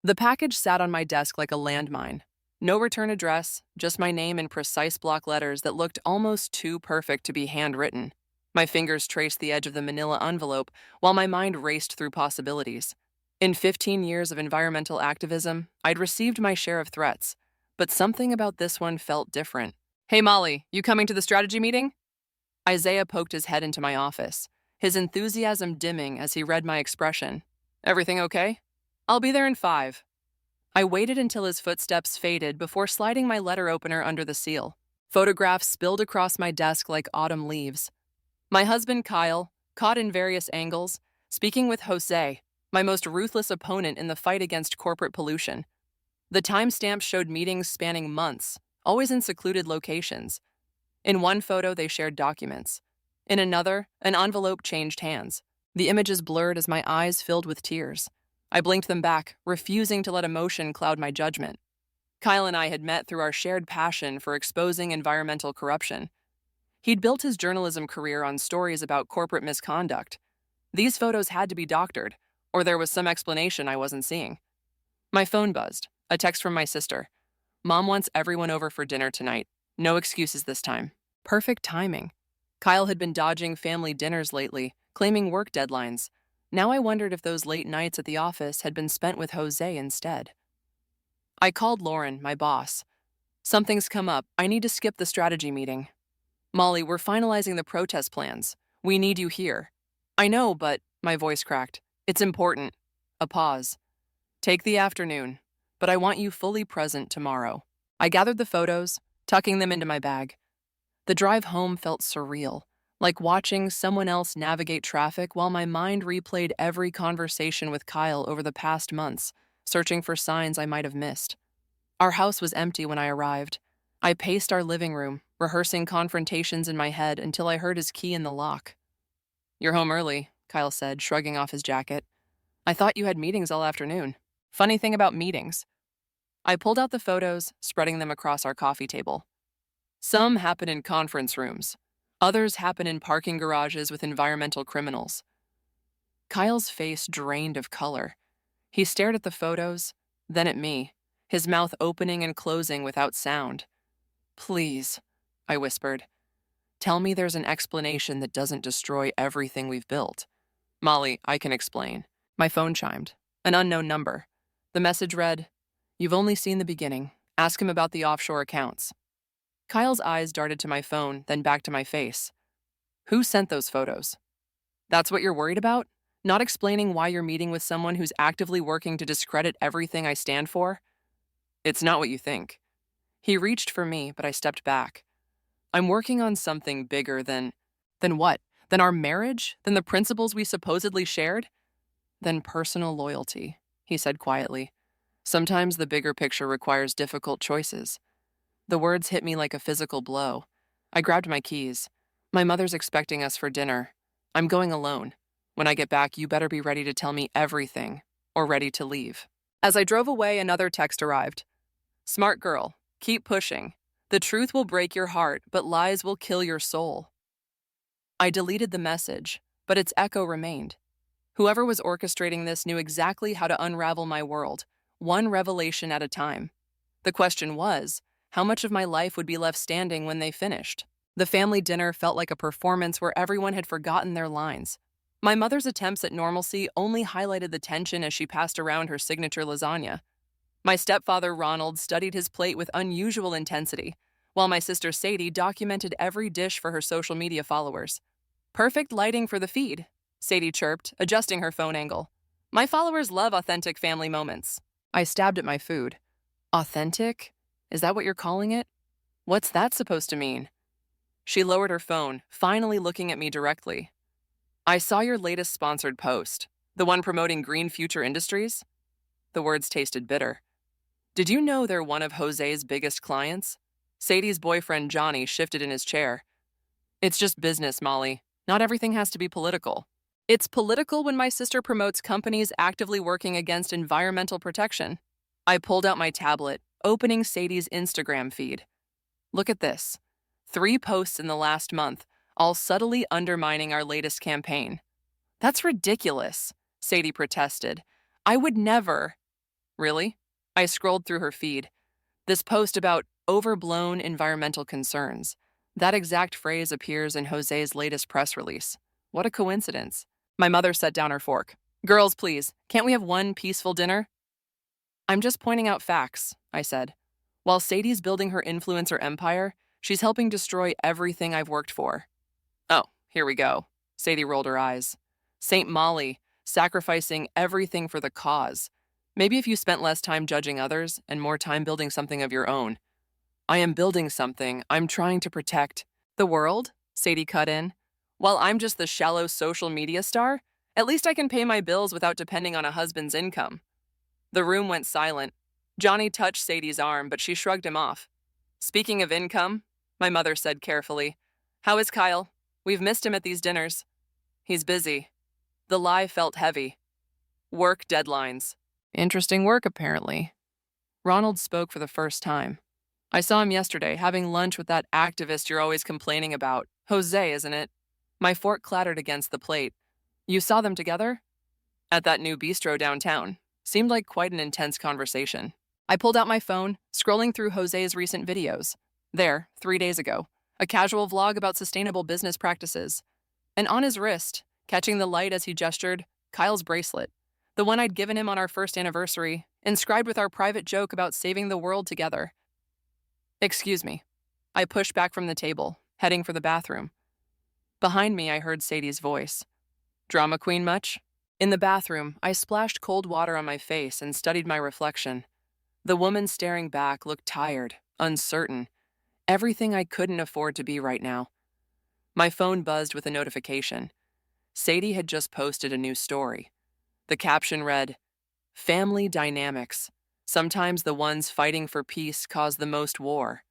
The package sat on my desk like a landmine. No return address, just my name in precise block letters that looked almost too perfect to be handwritten. My fingers traced the edge of the manila envelope while my mind raced through possibilities. In 15 years of environmental activism, I'd received my share of threats, but something about this one felt different. Hey Molly, you coming to the strategy meeting? Isaiah poked his head into my office, his enthusiasm dimming as he read my expression. Everything okay? I'll be there in 5. I waited until his footsteps faded before sliding my letter opener under the seal. Photographs spilled across my desk like autumn leaves. My husband Kyle, caught in various angles, speaking with Jose, my most ruthless opponent in the fight against corporate pollution. The timestamps showed meetings spanning months, always in secluded locations. In one photo, they shared documents. In another, an envelope changed hands. The images blurred as my eyes filled with tears. I blinked them back, refusing to let emotion cloud my judgment. Kyle and I had met through our shared passion for exposing environmental corruption. He'd built his journalism career on stories about corporate misconduct. These photos had to be doctored, or there was some explanation I wasn't seeing. My phone buzzed, a text from my sister. Mom wants everyone over for dinner tonight. No excuses this time. Perfect timing. Kyle had been dodging family dinners lately, claiming work deadlines. Now I wondered if those late nights at the office had been spent with Jose instead. I called Lauren, my boss. Something's come up. I need to skip the strategy meeting. Molly, we're finalizing the protest plans. We need you here. I know, but, my voice cracked. It's important. A pause. Take the afternoon, but I want you fully present tomorrow. I gathered the photos, tucking them into my bag. The drive home felt surreal, like watching someone else navigate traffic while my mind replayed every conversation with Kyle over the past months, searching for signs I might have missed. Our house was empty when I arrived. I paced our living room, rehearsing confrontations in my head until I heard his key in the lock. You're home early, Kyle said, shrugging off his jacket. I thought you had meetings all afternoon. Funny thing about meetings. I pulled out the photos, spreading them across our coffee table. Some happen in conference rooms. Others happen in parking garages with environmental criminals. Kyle's face drained of color. He stared at the photos, then at me, his mouth opening and closing without sound. Please, I whispered. Tell me there's an explanation that doesn't destroy everything we've built. Molly, I can explain. My phone chimed. An unknown number. The message read, You've only seen the beginning. Ask him about the offshore accounts. Kyle's eyes darted to my phone, then back to my face. Who sent those photos? That's what you're worried about? Not explaining why you're meeting with someone who's actively working to discredit everything I stand for? It's not what you think. He reached for me, but I stepped back. I'm working on something bigger than what? Than our marriage? Than the principles we supposedly shared? Than personal loyalty, he said quietly. Sometimes the bigger picture requires difficult choices. The words hit me like a physical blow. I grabbed my keys. My mother's expecting us for dinner. I'm going alone. When I get back, you better be ready to tell me everything, or ready to leave. As I drove away, another text arrived. Smart girl, keep pushing. The truth will break your heart, but lies will kill your soul. I deleted the message, but its echo remained. Whoever was orchestrating this knew exactly how to unravel my world, one revelation at a time. The question was, how much of my life would be left standing when they finished? The family dinner felt like a performance where everyone had forgotten their lines. My mother's attempts at normalcy only highlighted the tension as she passed around her signature lasagna. My stepfather Ronald studied his plate with unusual intensity, while my sister Sadie documented every dish for her social media followers. Perfect lighting for the feed, Sadie chirped, adjusting her phone angle. My followers love authentic family moments. I stabbed at my food. Authentic? Is that what you're calling it? What's that supposed to mean? She lowered her phone, finally looking at me directly. I saw your latest sponsored post, the one promoting green future industries. The words tasted bitter. Did you know they're one of Jose's biggest clients? Sadie's boyfriend Johnny shifted in his chair. It's just business, Molly. Not everything has to be political. It's political when my sister promotes companies actively working against environmental protection. I pulled out my tablet, opening Sadie's Instagram feed. Look at this. 3 posts in the last month, all subtly undermining our latest campaign. That's ridiculous, Sadie protested. I would never. Really? I scrolled through her feed. This post about overblown environmental concerns. That exact phrase appears in Jose's latest press release. What a coincidence. My mother set down her fork. Girls, please, can't we have one peaceful dinner? I'm just pointing out facts, I said. While Sadie's building her influencer empire, she's helping destroy everything I've worked for. Oh, here we go. Sadie rolled her eyes. Saint Molly, sacrificing everything for the cause. Maybe if you spent less time judging others and more time building something of your own. I am building something I'm trying to protect. The world? Sadie cut in. While I'm just the shallow social media star, at least I can pay my bills without depending on a husband's income. The room went silent. Johnny touched Sadie's arm, but she shrugged him off. Speaking of income, my mother said carefully, how is Kyle? We've missed him at these dinners. He's busy. The lie felt heavy. Work deadlines. Interesting work, apparently. Ronald spoke for the first time. I saw him yesterday having lunch with that activist you're always complaining about. Jose, isn't it? My fork clattered against the plate. You saw them together? At that new bistro downtown. Seemed like quite an intense conversation. I pulled out my phone, scrolling through Jose's recent videos. There, 3 days ago, a casual vlog about sustainable business practices. And on his wrist, catching the light as he gestured, Kyle's bracelet. The one I'd given him on our first anniversary, inscribed with our private joke about saving the world together. Excuse me. I pushed back from the table, heading for the bathroom. Behind me, I heard Sadie's voice. Drama queen much? In the bathroom, I splashed cold water on my face and studied my reflection. The woman staring back looked tired, uncertain. Everything I couldn't afford to be right now. My phone buzzed with a notification. Sadie had just posted a new story. The caption read, Family dynamics. Sometimes the ones fighting for peace cause the most war.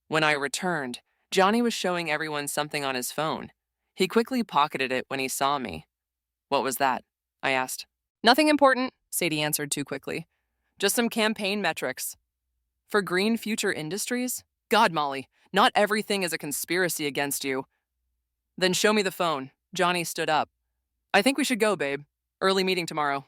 When I returned, Johnny was showing everyone something on his phone. He quickly pocketed it when he saw me. What was that? I asked. Nothing important, Sadie answered too quickly. Just some campaign metrics. For green future industries? God, Molly, not everything is a conspiracy against you. Then show me the phone. Johnny stood up. I think we should go, babe. Early meeting tomorrow.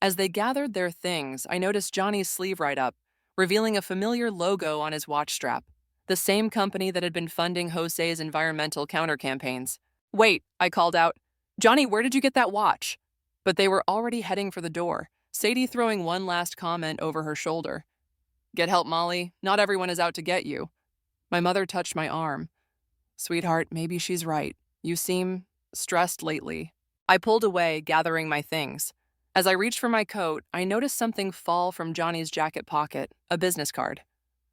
As they gathered their things, I noticed Johnny's sleeve right up, revealing a familiar logo on his watch strap. The same company that had been funding Jose's environmental counter-campaigns. Wait, I called out. Johnny, where did you get that watch? But they were already heading for the door, Sadie throwing one last comment over her shoulder. Get help, Molly. Not everyone is out to get you. My mother touched my arm. Sweetheart, maybe she's right. You seem stressed lately. I pulled away, gathering my things. As I reached for my coat, I noticed something fall from Johnny's jacket pocket, a business card.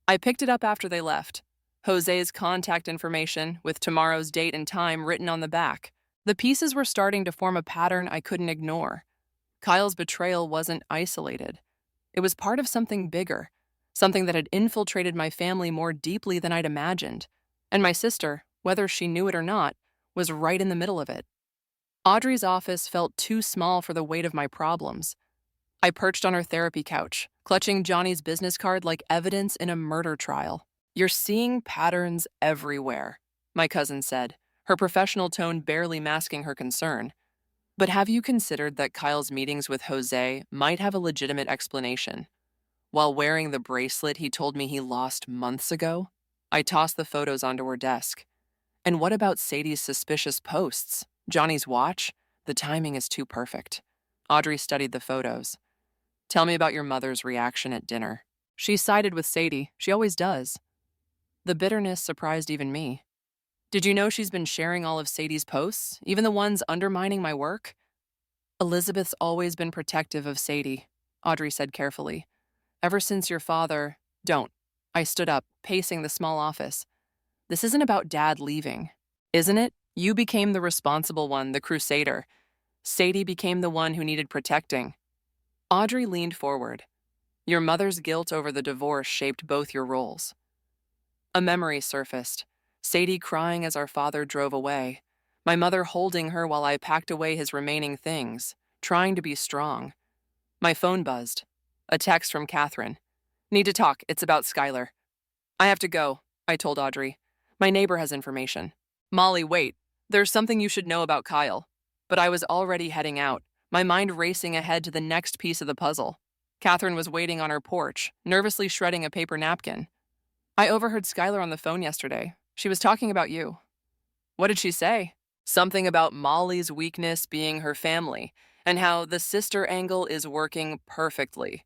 I picked it up after they left. Jose's contact information, with tomorrow's date and time written on the back. The pieces were starting to form a pattern I couldn't ignore. Kyle's betrayal wasn't isolated. It was part of something bigger, something that had infiltrated my family more deeply than I'd imagined. And my sister, whether she knew it or not, was right in the middle of it. Audrey's office felt too small for the weight of my problems. I perched on her therapy couch, clutching Johnny's business card like evidence in a murder trial. You're seeing patterns everywhere, my cousin said, her professional tone barely masking her concern. But have you considered that Kyle's meetings with Jose might have a legitimate explanation? While wearing the bracelet he told me he lost months ago? I tossed the photos onto her desk. And what about Sadie's suspicious posts? Johnny's watch? The timing is too perfect. Audrey studied the photos. Tell me about your mother's reaction at dinner. She sided with Sadie. She always does. The bitterness surprised even me. Did you know she's been sharing all of Sadie's posts, even the ones undermining my work? Elizabeth's always been protective of Sadie, Audrey said carefully. Ever since your father... Don't. I stood up, pacing the small office. This isn't about Dad leaving, isn't it? You became the responsible one, the crusader. Sadie became the one who needed protecting. Audrey leaned forward. Your mother's guilt over the divorce shaped both your roles. A memory surfaced. Sadie crying as our father drove away. My mother holding her while I packed away his remaining things, trying to be strong. My phone buzzed. A text from Catherine. Need to talk. It's about Skylar. I have to go, I told Audrey. My neighbor has information. Molly, wait. There's something you should know about Kyle. But I was already heading out, my mind racing ahead to the next piece of the puzzle. Catherine was waiting on her porch, nervously shredding a paper napkin. I overheard Skylar on the phone yesterday. She was talking about you. What did she say? Something about Molly's weakness being her family, and how the sister angle is working perfectly.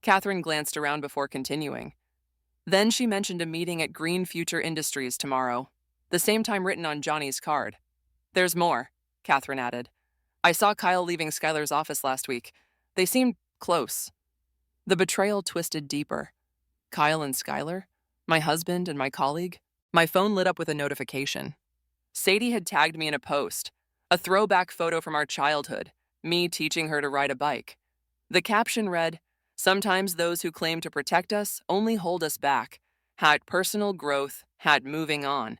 Catherine glanced around before continuing. Then she mentioned a meeting at Green Future Industries tomorrow, the same time written on Johnny's card. There's more, Catherine added. I saw Kyle leaving Skylar's office last week. They seemed close. The betrayal twisted deeper. Kyle and Skylar? My husband and my colleague? My phone lit up with a notification. Sadie had tagged me in a post, a throwback photo from our childhood, me teaching her to ride a bike. The caption read, "Sometimes those who claim to protect us only hold us back. Had personal growth, had moving on."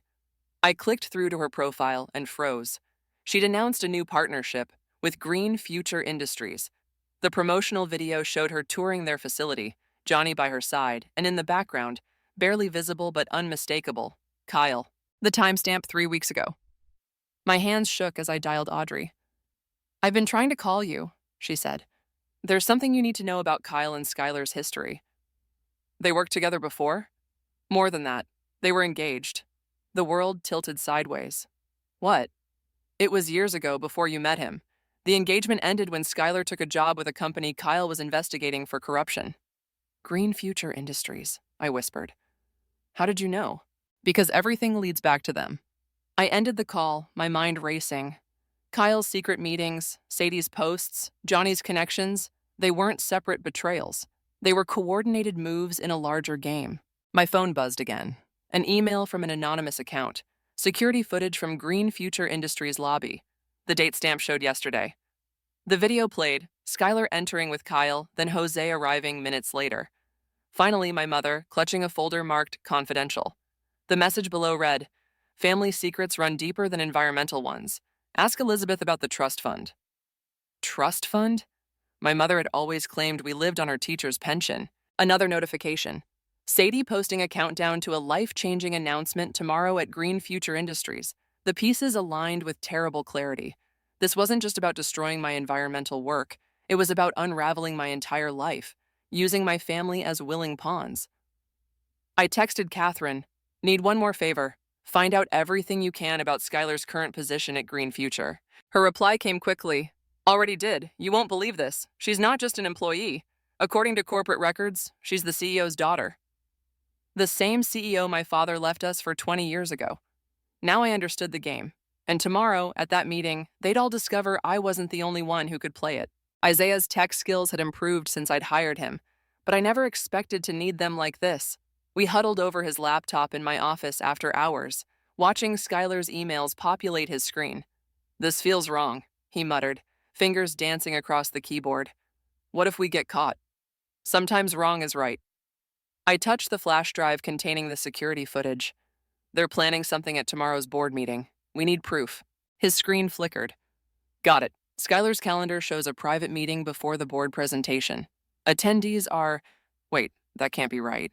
I clicked through to her profile and froze. She'd announced a new partnership with Green Future Industries. The promotional video showed her touring their facility, Johnny by her side, and in the background, barely visible but unmistakable, Kyle. The timestamp 3 weeks ago. My hands shook as I dialed Audrey. "I've been trying to call you," she said. "There's something you need to know about Kyle and Skylar's history." They worked together before? More than that. They were engaged. The world tilted sideways. What? It was years ago before you met him. The engagement ended when Skylar took a job with a company Kyle was investigating for corruption. Green Future Industries, I whispered. How did you know? Because everything leads back to them. I ended the call, my mind racing. Kyle's secret meetings, Sadie's posts, Johnny's connections, they weren't separate betrayals. They were coordinated moves in a larger game. My phone buzzed again. An email from an anonymous account. Security footage from Green Future Industries lobby. The date stamp showed yesterday. The video played, Skylar entering with Kyle, then Jose arriving minutes later. Finally, my mother, clutching a folder marked confidential. The message below read, "Family secrets run deeper than environmental ones. Ask Elizabeth about the trust fund." Trust fund? My mother had always claimed we lived on her teacher's pension. Another notification. Sadie posting a countdown to a life-changing announcement tomorrow at Green Future Industries. The pieces aligned with terrible clarity. This wasn't just about destroying my environmental work. It was about unraveling my entire life, using my family as willing pawns. I texted Catherine, "Need one more favor. Find out everything you can about Skylar's current position at Green Future." Her reply came quickly. "Already did. You won't believe this. She's not just an employee. According to corporate records, she's the CEO's daughter." The same CEO my father left us for 20 years ago. Now I understood the game. And tomorrow, at that meeting, they'd all discover I wasn't the only one who could play it. Isaiah's tech skills had improved since I'd hired him, but I never expected to need them like this. We huddled over his laptop in my office after hours, watching Skylar's emails populate his screen. "This feels wrong," he muttered, fingers dancing across the keyboard. "What if we get caught?" "Sometimes wrong is right." I touched the flash drive containing the security footage. "They're planning something at tomorrow's board meeting. We need proof." His screen flickered. "Got it. Skylar's calendar shows a private meeting before the board presentation. Attendees are... Wait, that can't be right."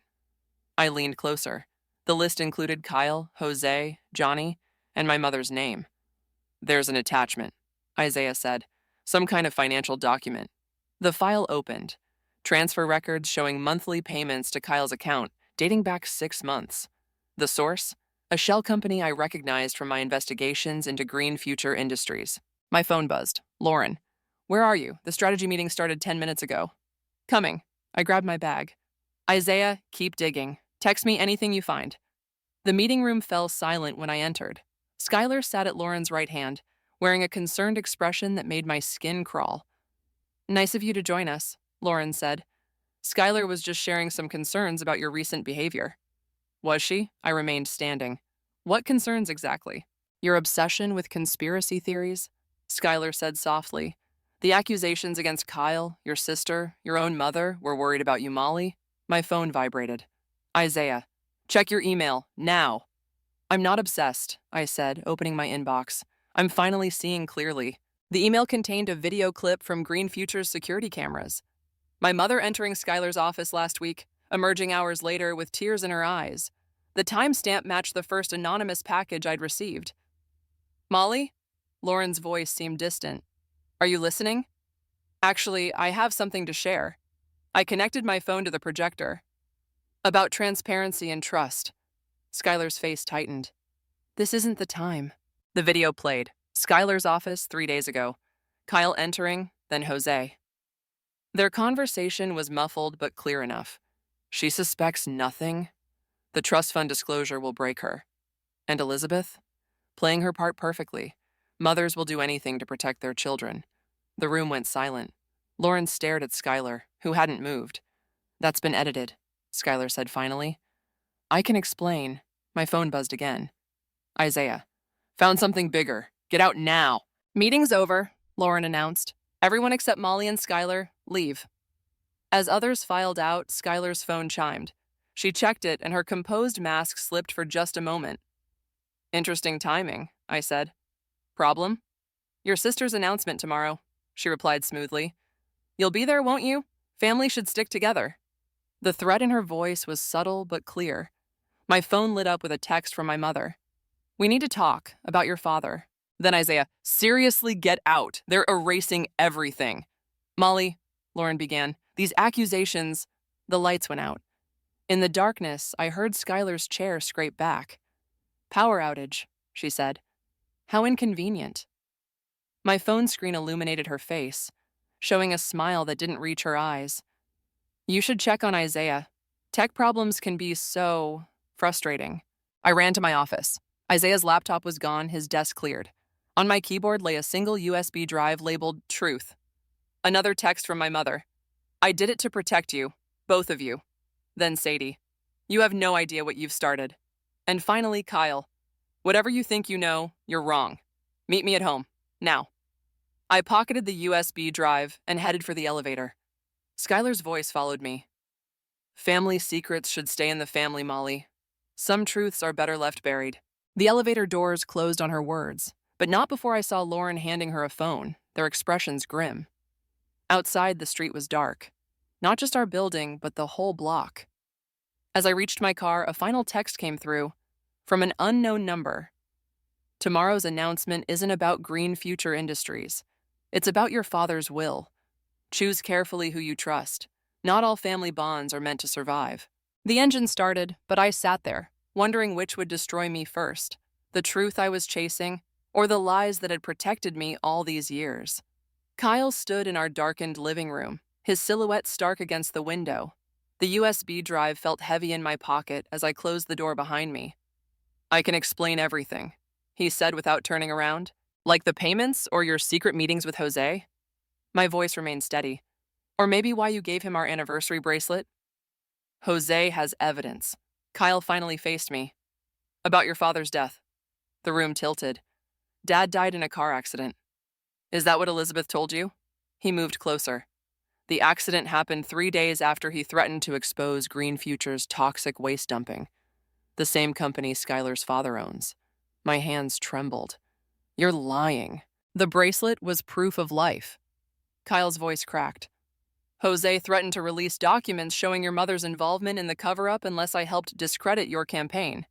I leaned closer. The list included Kyle, Jose, Johnny, and my mother's name. "There's an attachment," Isaiah said. "Some kind of financial document." The file opened. Transfer records showing monthly payments to Kyle's account, dating back 6 months. The source? A shell company I recognized from my investigations into Green Future Industries. My phone buzzed. "Lauren, where are you? The strategy meeting started 10 minutes ago." "Coming." I grabbed my bag. "Isaiah, keep digging. Text me anything you find." The meeting room fell silent when I entered. Skylar sat at Lauren's right hand, wearing a concerned expression that made my skin crawl. "Nice of you to join us," Lauren said. "Skylar was just sharing some concerns about your recent behavior." "Was she?" I remained standing. "What concerns exactly?" "Your obsession with conspiracy theories," Skylar said softly. "The accusations against Kyle, your sister, your own mother were worried about you, Molly." My phone vibrated. "Isaiah, check your email, now." "I'm not obsessed," I said, opening my inbox. "I'm finally seeing clearly." The email contained a video clip from Green Future's security cameras. My mother entering Skylar's office last week, emerging hours later with tears in her eyes. The timestamp matched the first anonymous package I'd received. "Molly?" Lauren's voice seemed distant. "Are you listening?" "Actually, I have something to share." I connected my phone to the projector. About transparency and trust. Skylar's face tightened. This isn't the time. The video played. Skylar's office 3 days ago. Kyle entering, then Jose. Their conversation was muffled but clear enough. She suspects nothing. The trust fund disclosure will break her. And Elizabeth? Playing her part perfectly. Mothers will do anything to protect their children. The room went silent. Lauren stared at Skylar, who hadn't moved. That's been edited, Skylar said finally. I can explain. My phone buzzed again. Isaiah. Found something bigger. Get out now. Meeting's over, Lauren announced. Everyone except Molly and Skylar, leave. As others filed out, Skylar's phone chimed. She checked it, and her composed mask slipped for just a moment. Interesting timing, I said. Problem? Your sister's announcement tomorrow, she replied smoothly. You'll be there, won't you? Family should stick together. The threat in her voice was subtle but clear. My phone lit up with a text from my mother. We need to talk about your father. Then Isaiah, seriously, get out. They're erasing everything. Molly, Lauren began, these accusations. The lights went out. In the darkness, I heard Skylar's chair scrape back. Power outage, she said. How inconvenient. My phone screen illuminated her face, showing a smile that didn't reach her eyes. You should check on Isaiah. Tech problems can be so frustrating. I ran to my office. Isaiah's laptop was gone, his desk cleared. On my keyboard lay a single USB drive labeled Truth. Another text from my mother. I did it to protect you, both of you. Then Sadie. You have no idea what you've started. And finally, Kyle. Whatever you think you know, you're wrong. Meet me at home. Now. I pocketed the USB drive and headed for the elevator. Skylar's voice followed me. Family secrets should stay in the family, Molly. Some truths are better left buried. The elevator doors closed on her words, but not before I saw Lauren handing her a phone, their expressions grim. Outside, the street was dark. Not just our building, but the whole block. As I reached my car, a final text came through from an unknown number. Tomorrow's announcement isn't about Green Future Industries. It's about your father's will. Choose carefully who you trust. Not all family bonds are meant to survive. The engine started, but I sat there, wondering which would destroy me first, the truth I was chasing, or the lies that had protected me all these years. Kyle stood in our darkened living room, his silhouette stark against the window. The USB drive felt heavy in my pocket as I closed the door behind me. I can explain everything, he said without turning around. Like the payments or your secret meetings with Jose? My voice remained steady. Or maybe why you gave him our anniversary bracelet? Jose has evidence. Kyle finally faced me. About your father's death. The room tilted. Dad died in a car accident. Is that what Elizabeth told you? He moved closer. The accident happened 3 days after he threatened to expose Green Future's toxic waste dumping. The same company Skylar's father owns. My hands trembled. You're lying. The bracelet was proof of life. Kyle's voice cracked. Jose threatened to release documents showing your mother's involvement in the cover-up unless I helped discredit your campaign.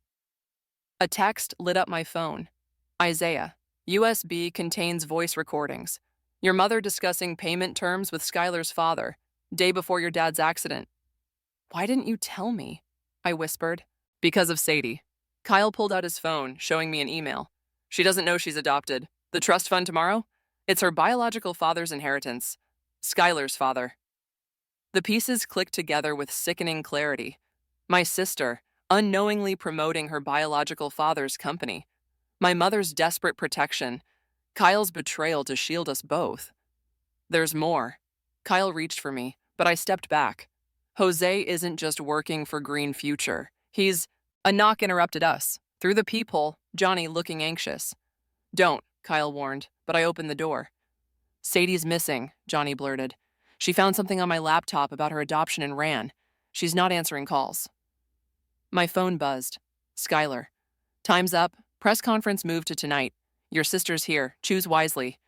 A text lit up my phone. Isaiah, USB contains voice recordings. Your mother discussing payment terms with Skylar's father, day before your dad's accident. Why didn't you tell me? I whispered. Because of Sadie. Kyle pulled out his phone, showing me an email. She doesn't know she's adopted. The trust fund tomorrow? It's her biological father's inheritance. Skylar's father. The pieces clicked together with sickening clarity. My sister, unknowingly promoting her biological father's company. My mother's desperate protection. Kyle's betrayal to shield us both. There's more. Kyle reached for me, but I stepped back. Jose isn't just working for Green Future. He's... A knock interrupted us. Through the peephole, Johnny looking anxious. Don't, Kyle warned, but I opened the door. Sadie's missing, Johnny blurted. She found something on my laptop about her adoption and ran. She's not answering calls. My phone buzzed. Skylar. Time's up. Press conference moved to tonight. Your sister's here. Choose wisely.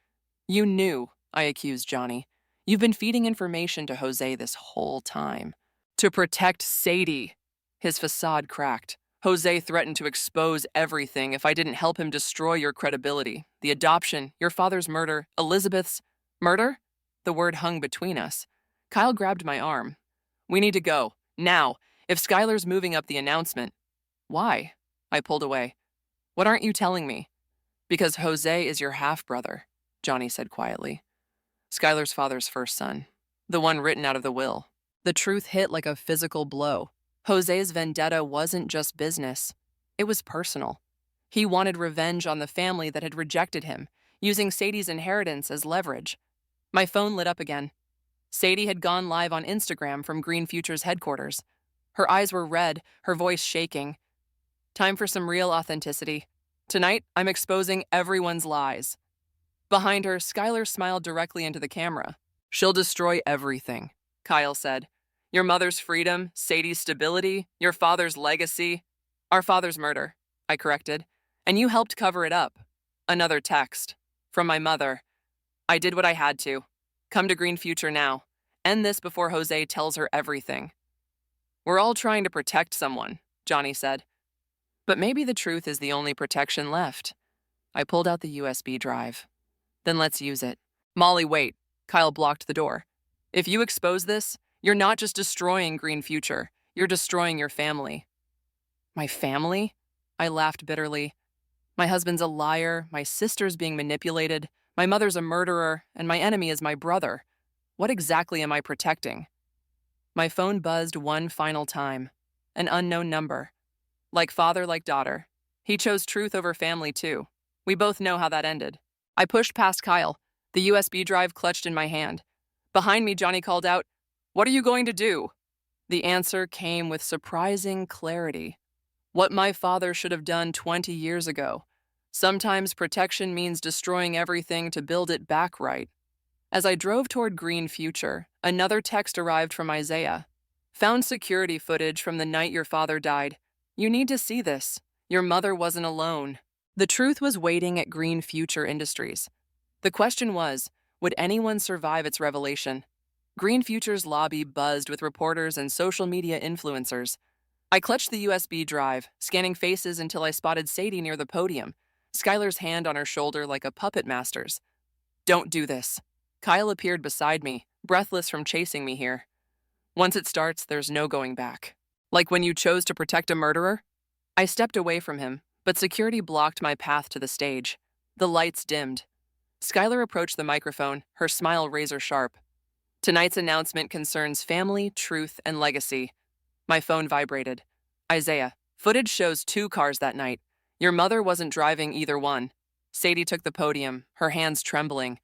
You knew, I accused Johnny. You've been feeding information to Jose this whole time. To protect Sadie. His facade cracked. Jose threatened to expose everything if I didn't help him destroy your credibility. The adoption, your father's murder, Elizabeth's... Murder? The word hung between us. Kyle grabbed my arm. We need to go. Now. If Skylar's moving up the announcement. Why? I pulled away. What aren't you telling me? Because Jose is your half-brother, Johnny said quietly. Skylar's father's first son. The one written out of the will. The truth hit like a physical blow. Jose's vendetta wasn't just business. It was personal. He wanted revenge on the family that had rejected him, using Sadie's inheritance as leverage. My phone lit up again. Sadie had gone live on Instagram from Green Future's headquarters. Her eyes were red, her voice shaking. Time for some real authenticity. Tonight, I'm exposing everyone's lies. Behind her, Skylar smiled directly into the camera. She'll destroy everything, Kyle said. Your mother's freedom, Sadie's stability, your father's legacy. Our father's murder, I corrected. And you helped cover it up. Another text. From my mother. I did what I had to. Come to Green Future now. End this before Jose tells her everything. We're all trying to protect someone, Johnny said. But maybe the truth is the only protection left. I pulled out the USB drive. Then let's use it. Molly, wait. Kyle blocked the door. If you expose this, you're not just destroying Green Future. You're destroying your family. My family? I laughed bitterly. My husband's a liar, my sister's being manipulated, my mother's a murderer, and my enemy is my brother. What exactly am I protecting? My phone buzzed one final time. An unknown number. Like father, like daughter. He chose truth over family, too. We both know how that ended. I pushed past Kyle, the USB drive clutched in my hand. Behind me, Johnny called out, "What are you going to do?" The answer came with surprising clarity. What my father should have done 20 years ago. Sometimes protection means destroying everything to build it back right. As I drove toward Green Future, another text arrived from Isaiah. Found security footage from the night your father died. You need to see this. Your mother wasn't alone. The truth was waiting at Green Future Industries. The question was, would anyone survive its revelation? Green Future's lobby buzzed with reporters and social media influencers. I clutched the USB drive, scanning faces until I spotted Sadie near the podium, Skylar's hand on her shoulder like a puppet master's. Don't do this. Kyle appeared beside me, breathless from chasing me here. Once it starts, there's no going back. Like when you chose to protect a murderer? I stepped away from him, but security blocked my path to the stage. The lights dimmed. Skylar approached the microphone, her smile razor sharp. Tonight's announcement concerns family, truth, and legacy. My phone vibrated. Isaiah, footage shows 2 cars that night. Your mother wasn't driving either one. Sadie took the podium, her hands trembling.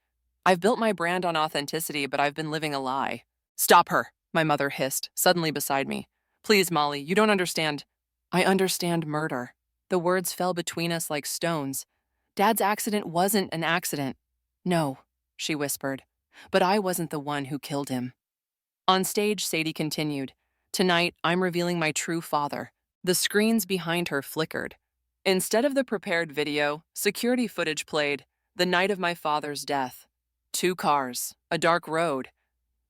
I've built my brand on authenticity, but I've been living a lie. Stop her, my mother hissed, suddenly beside me. Please, Molly, you don't understand. I understand murder. The words fell between us like stones. Dad's accident wasn't an accident. No, she whispered, but I wasn't the one who killed him. On stage, Sadie continued. Tonight, I'm revealing my true father. The screens behind her flickered. Instead of the prepared video, security footage played, the night of my father's death. 2 cars, a dark road.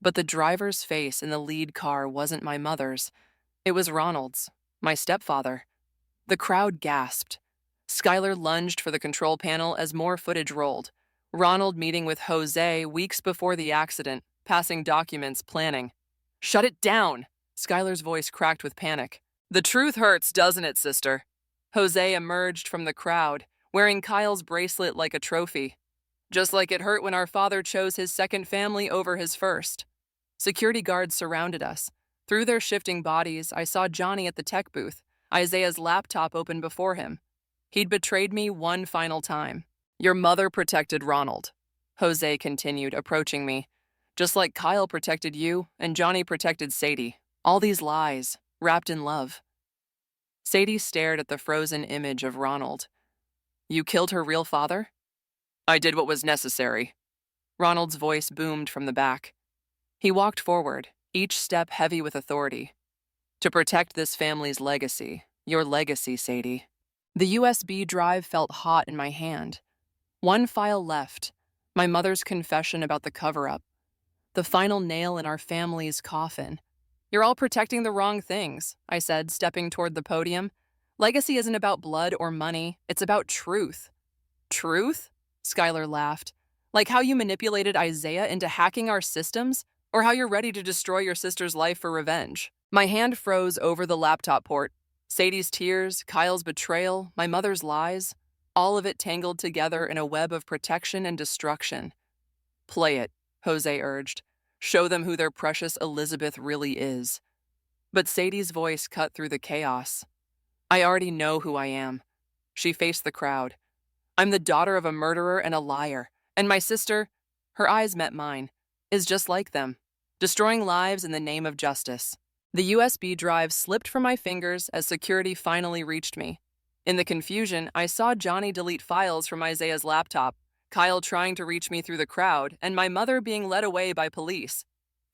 But the driver's face in the lead car wasn't my mother's. It was Ronald's, my stepfather. The crowd gasped. Skylar lunged for the control panel as more footage rolled. Ronald meeting with Jose weeks before the accident, passing documents, planning. Shut it down! Skylar's voice cracked with panic. The truth hurts, doesn't it, sister? Jose emerged from the crowd, wearing Kyle's bracelet like a trophy. Just like it hurt when our father chose his second family over his first. Security guards surrounded us. Through their shifting bodies, I saw Johnny at the tech booth, Isaiah's laptop open before him. He'd betrayed me one final time. Your mother protected Ronald, Jose continued, approaching me. Just like Kyle protected you and Johnny protected Sadie. All these lies, wrapped in love. Sadie stared at the frozen image of Ronald. You killed her real father? I did what was necessary. Ronald's voice boomed from the back. He walked forward, each step heavy with authority. To protect this family's legacy, your legacy, Sadie. The USB drive felt hot in my hand. One file left, my mother's confession about the cover-up. The final nail in our family's coffin. You're all protecting the wrong things, I said, stepping toward the podium. Legacy isn't about blood or money, it's about truth. Truth? Skylar laughed. Like how you manipulated Isaiah into hacking our systems? or how you're ready to destroy your sister's life for revenge. My hand froze over the laptop port. Sadie's tears, Kyle's betrayal, my mother's lies, all of it tangled together in a web of protection and destruction. Play it, Jose urged. Show them who their precious Elizabeth really is. But Sadie's voice cut through the chaos. I already know who I am. She faced the crowd. I'm the daughter of a murderer and a liar, and my sister, her eyes met mine, is just like them, destroying lives in the name of justice. The USB drive slipped from my fingers as security finally reached me. In the confusion, I saw Johnny delete files from Isaiah's laptop, Kyle trying to reach me through the crowd, and my mother being led away by police.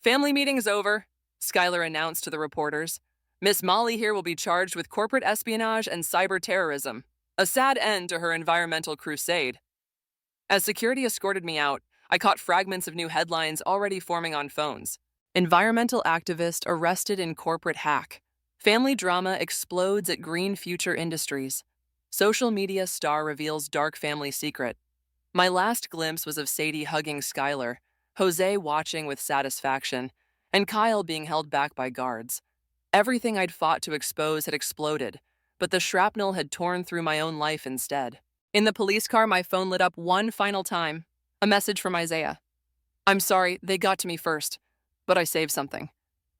Family meeting's over, Skylar announced to the reporters. Miss Molly here will be charged with corporate espionage and cyber terrorism. A sad end to her environmental crusade. As security escorted me out, I caught fragments of new headlines already forming on phones. Environmental activist arrested in corporate hack. Family drama explodes at Green Future Industries. Social media star reveals dark family secret. My last glimpse was of Sadie hugging Skylar, Jose watching with satisfaction, and Kyle being held back by guards. Everything I'd fought to expose had exploded, but the shrapnel had torn through my own life instead. In the police car, my phone lit up one final time. A message from Isaiah. I'm sorry, they got to me first, but I saved something.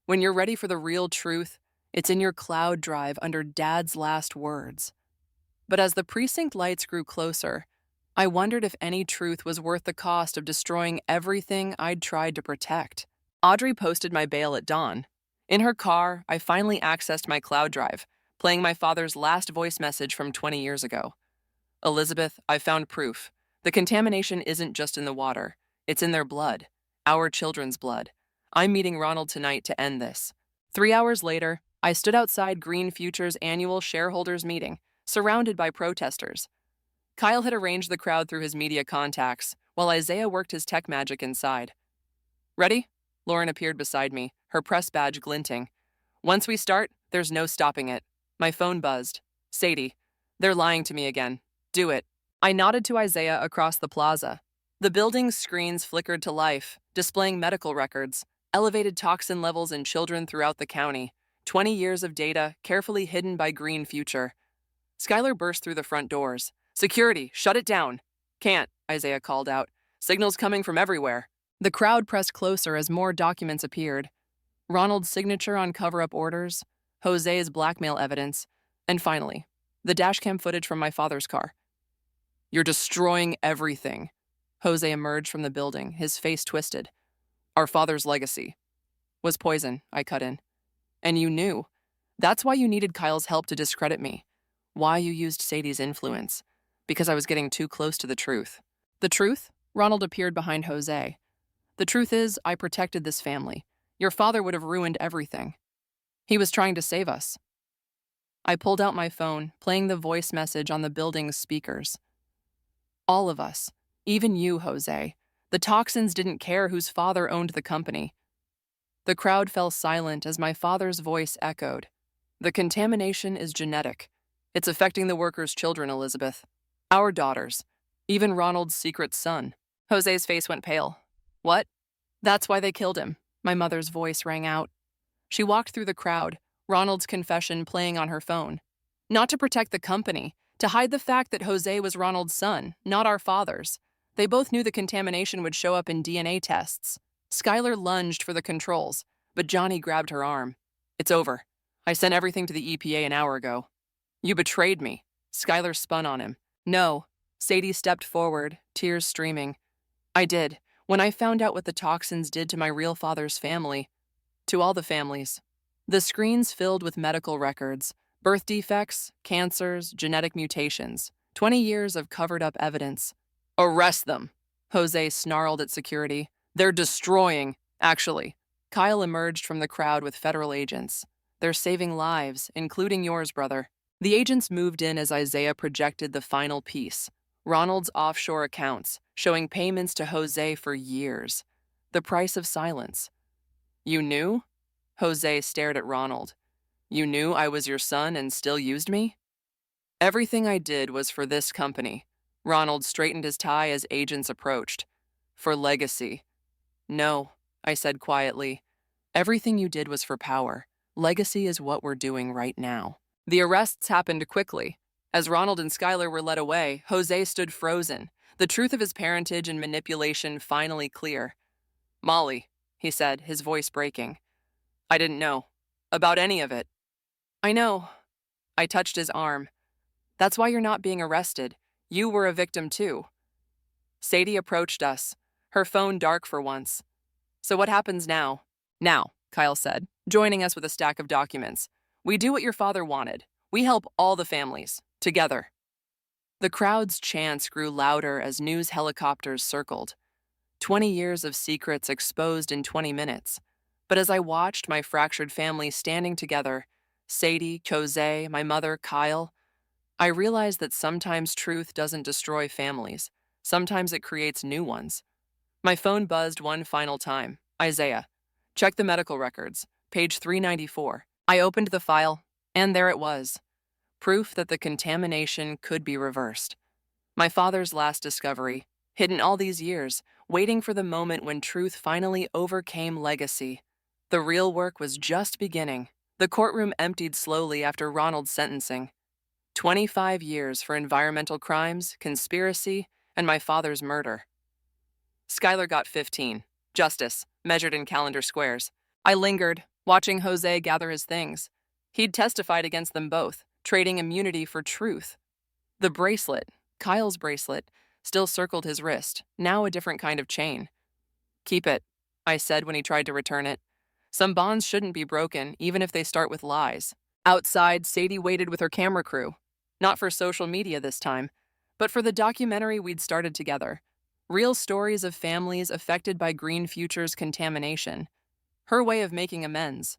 When you're ready for the real truth, it's in your cloud drive under Dad's last words. But as the precinct lights grew closer, I wondered if any truth was worth the cost of destroying everything I'd tried to protect. Audrey posted my bail at dawn. In her car, I finally accessed my cloud drive, playing my father's last voice message from 20 years ago. Elizabeth, I found proof. The contamination isn't just in the water. It's in their blood. Our children's blood. I'm meeting Ronald tonight to end this. 3 hours later, I stood outside Green Future's annual shareholders meeting, surrounded by protesters. Kyle had arranged the crowd through his media contacts, while Isaiah worked his tech magic inside. Ready? Lauren appeared beside me, her press badge glinting. Once we start, there's no stopping it. My phone buzzed. Sadie. They're lying to me again. Do it. I nodded to Isaiah across the plaza. The building's screens flickered to life, displaying medical records, elevated toxin levels in children throughout the county, 20 years of data carefully hidden by Green Future. Skylar burst through the front doors. Security, shut it down. Can't, Isaiah called out. Signals coming from everywhere. The crowd pressed closer as more documents appeared. Ronald's signature on cover-up orders, Jose's blackmail evidence, and finally, the dashcam footage from my father's car. You're destroying everything. Jose emerged from the building, his face twisted. Our father's legacy was poison, I cut in. And you knew. That's why you needed Kyle's help to discredit me. Why you used Sadie's influence. Because I was getting too close to the truth. The truth? Ronald appeared behind Jose. The truth is, I protected this family. Your father would have ruined everything. He was trying to save us. I pulled out my phone, playing the voice message on the building's speakers. All of us, even you, Jose. The toxins didn't care whose father owned the company. The crowd fell silent as my father's voice echoed. The contamination is genetic. It's affecting the workers' children, Elizabeth. Our daughters. Even Ronald's secret son. Jose's face went pale. What? That's why they killed him. My mother's voice rang out. She walked through the crowd, Ronald's confession playing on her phone. Not to protect the company, to hide the fact that Jose was Ronald's son, not our father's. They both knew the contamination would show up in DNA tests. Skylar lunged for the controls, but Johnny grabbed her arm. It's over. I sent everything to the EPA an hour ago. You betrayed me. Skylar spun on him. No. Sadie stepped forward, tears streaming. I did. When I found out what the toxins did to my real father's family, to all the families. The screens filled with medical records, birth defects, cancers, genetic mutations, 20 years of covered-up evidence. Arrest them, Jose snarled at security. They're destroying, actually. Kyle emerged from the crowd with federal agents. They're saving lives, including yours, brother. The agents moved in as Isaiah projected the final piece. Ronald's offshore accounts, showing payments to Jose for years. The price of silence. You knew? Jose stared at Ronald. You knew I was your son and still used me? Everything I did was for this company. Ronald straightened his tie as agents approached. For legacy. No, I said quietly. Everything you did was for power. Legacy is what we're doing right now. The arrests happened quickly. As Ronald and Skylar were led away, Jose stood frozen, the truth of his parentage and manipulation finally clear. Molly, he said, his voice breaking. I didn't know. About any of it. I know. I touched his arm. That's why you're not being arrested. You were a victim too. Sadie approached us, her phone dark for once. So what happens now? Now, Kyle said, joining us with a stack of documents. We do what your father wanted. We help all the families, together. The crowd's chants grew louder as news helicopters circled. 20 years of secrets exposed in 20 minutes. But as I watched my fractured family standing together, Sadie, Jose, my mother, Kyle, I realized that sometimes truth doesn't destroy families. Sometimes it creates new ones. My phone buzzed one final time. Isaiah. Check the medical records. Page 394. I opened the file, and there it was. Proof that the contamination could be reversed. My father's last discovery, hidden all these years, waiting for the moment when truth finally overcame legacy. The real work was just beginning. The courtroom emptied slowly after Ronald's sentencing. 25 years for environmental crimes, conspiracy, and my father's murder. Skylar got 15. Justice, measured in calendar squares. I lingered, watching Jose gather his things. He'd testified against them both, trading immunity for truth. The bracelet, Kyle's bracelet, still circled his wrist, now a different kind of chain. Keep it, I said when he tried to return it. Some bonds shouldn't be broken, even if they start with lies. Outside, Sadie waited with her camera crew. Not for social media this time, but for the documentary we'd started together. Real stories of families affected by Green Future's contamination. Her way of making amends.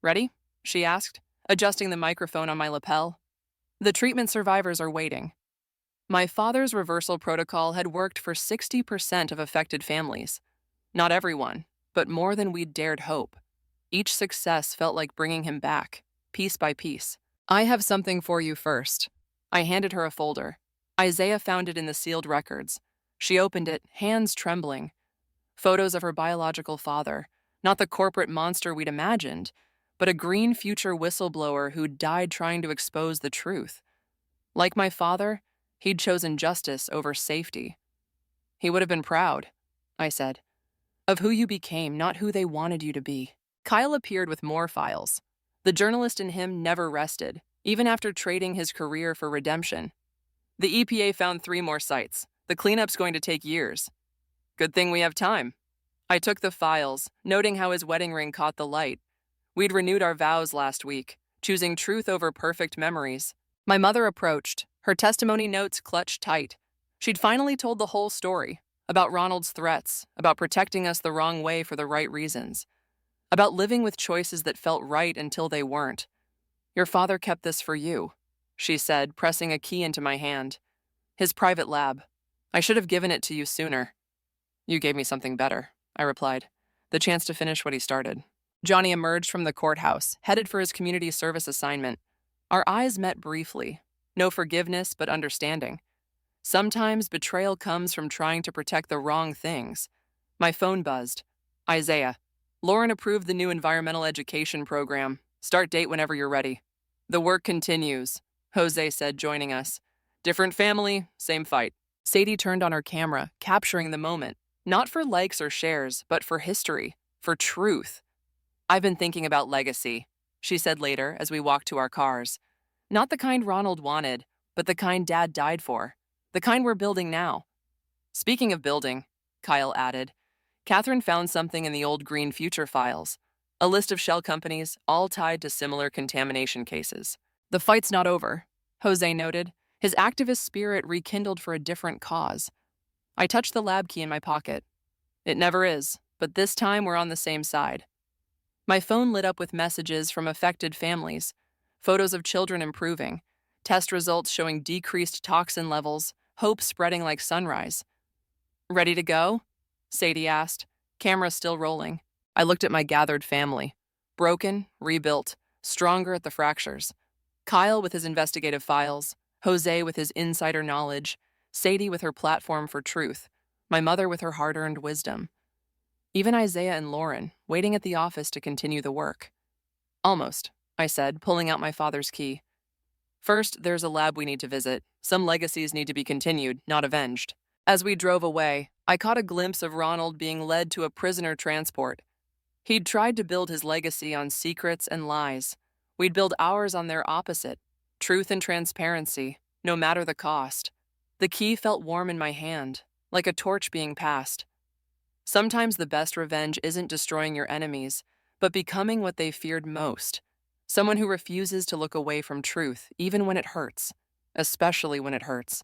Ready? She asked, adjusting the microphone on my lapel. The treatment survivors are waiting. My father's reversal protocol had worked for 60% of affected families. Not everyone, but more than we'd dared hope. Each success felt like bringing him back, piece by piece. I have something for you first. I handed her a folder. Isaiah found it in the sealed records. She opened it, hands trembling. Photos of her biological father, not the corporate monster we'd imagined, but a Green Future whistleblower who'd died trying to expose the truth. Like my father, he'd chosen justice over safety. He would have been proud, I said, of who you became, not who they wanted you to be. Kyle appeared with more files. The journalist in him never rested, even after trading his career for redemption. The EPA found 3 more sites. The cleanup's going to take years. Good thing we have time. I took the files, noting how his wedding ring caught the light. We'd renewed our vows last week, choosing truth over perfect memories. My mother approached, her testimony notes clutched tight. She'd finally told the whole story, about Ronald's threats, about protecting us the wrong way for the right reasons, about living with choices that felt right until they weren't. Your father kept this for you, she said, pressing a key into my hand. His private lab. I should have given it to you sooner. You gave me something better, I replied. The chance to finish what he started. Johnny emerged from the courthouse, headed for his community service assignment. Our eyes met briefly. No forgiveness, but understanding. Sometimes betrayal comes from trying to protect the wrong things. My phone buzzed. Isaiah. Lauren approved the new environmental education program. Start date whenever you're ready. The work continues, Jose said, joining us. Different family, same fight. Sadie turned on her camera, capturing the moment. Not for likes or shares, but for history, for truth. I've been thinking about legacy, she said later as we walked to our cars. Not the kind Ronald wanted, but the kind Dad died for. The kind we're building now. Speaking of building, Kyle added, Catherine found something in the old Green Future files. A list of shell companies, all tied to similar contamination cases. The fight's not over, Jose noted, his activist spirit rekindled for a different cause. I touched the lab key in my pocket. It never is, but this time we're on the same side. My phone lit up with messages from affected families, photos of children improving, test results showing decreased toxin levels, hope spreading like sunrise. Ready to go? Sadie asked, camera still rolling. I looked at my gathered family. Broken, rebuilt, stronger at the fractures. Kyle with his investigative files, Jose with his insider knowledge, Sadie with her platform for truth, my mother with her hard-earned wisdom. Even Isaiah and Lauren, waiting at the office to continue the work. Almost, I said, pulling out my father's key. First, there's a lab we need to visit. Some legacies need to be continued, not avenged. As we drove away, I caught a glimpse of Ronald being led to a prisoner transport. He'd tried to build his legacy on secrets and lies. We'd build ours on their opposite, truth and transparency, no matter the cost. The key felt warm in my hand, like a torch being passed. Sometimes the best revenge isn't destroying your enemies, but becoming what they feared most. Someone who refuses to look away from truth, even when it hurts, especially when it hurts.